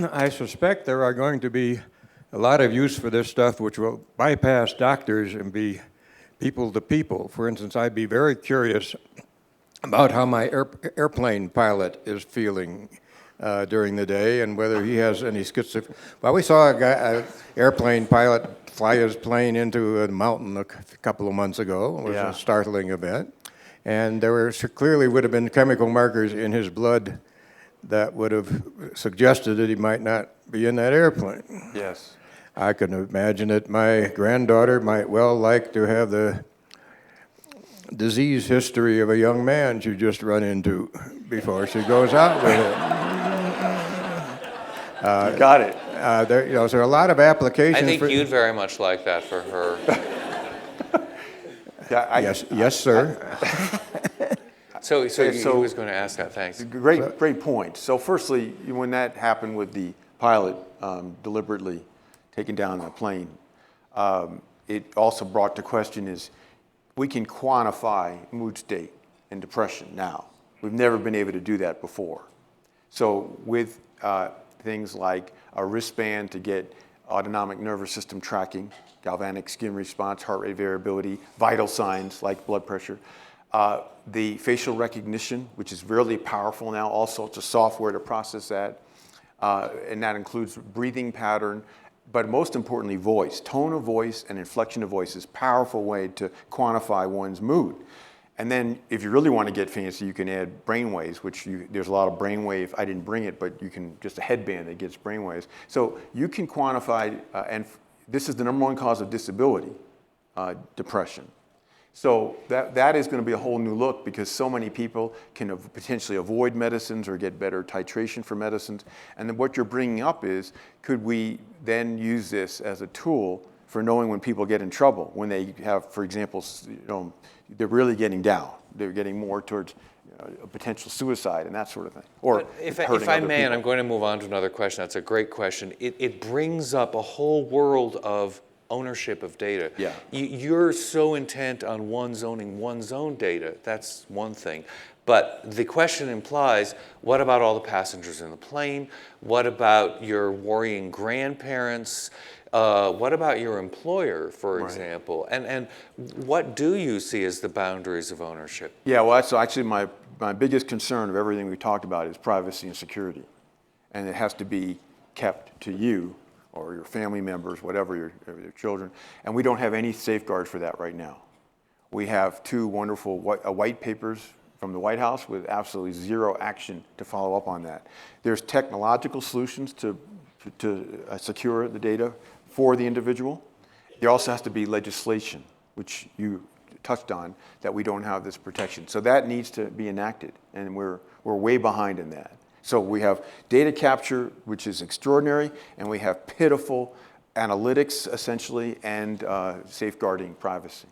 I suspect there are going to be a lot of use for this stuff which will bypass doctors and be people to people. For instance, I'd be very curious about how my airplane pilot is feeling during the day and whether he has any schizophrenia. Well, we saw an airplane pilot fly his plane into a mountain a couple of months ago. It was a startling event. And there clearly would have been chemical markers in his blood that would have suggested that he might not be in that airplane. Yes. I can imagine that my granddaughter might well like to have the disease history of a young man she just run into before she goes out with it. You got it. There are a lot of applications. I think you'd very much like that for her. Yes, sir. So he was going to ask that. Thanks. Great point. So firstly, when that happened with the pilot deliberately taking down the plane, it also brought to question is we can quantify mood state and depression now. We've never been able to do that before. So with things like a wristband to get autonomic nervous system tracking, galvanic skin response, heart rate variability, vital signs like blood pressure, the facial recognition, which is really powerful now, all sorts of software to process that, and that includes breathing pattern, but most importantly, voice. Tone of voice and inflection of voice is a powerful way to quantify one's mood. And then if you really want to get fancy, you can add brainwaves, which there's a lot of brainwave. I didn't bring it, but you can, just a headband that gets brainwaves. So you can quantify, and this is the #1 cause of disability, depression. So that is going to be a whole new look because so many people can potentially avoid medicines or get better titration for medicines. And then what you're bringing up is, could we then use this as a tool for knowing when people get in trouble, when they have, for example, they're really getting down. They're getting more towards a potential suicide and that sort of thing. Or if I may, and I'm going to move on to another question. That's a great question. It brings up a whole world of ownership of data. Yeah. You're so intent on owning one's own data. That's one thing. But the question implies, what about all the passengers in the plane? What about your worrying grandparents? What about your employer, for example? And what do you see as the boundaries of ownership? Yeah, well, that's actually my biggest concern of everything we talked about is privacy and security. And it has to be kept to you or your family members, whatever, your children. And we don't have any safeguards for that right now. We have two wonderful white papers from the White House with absolutely zero action to follow up on that. There's technological solutions to secure the data for the individual. There also has to be legislation, which you touched on, that we don't have this protection. So that needs to be enacted, and we're way behind in that. So we have data capture, which is extraordinary, and we have pitiful analytics, essentially, and safeguarding privacy.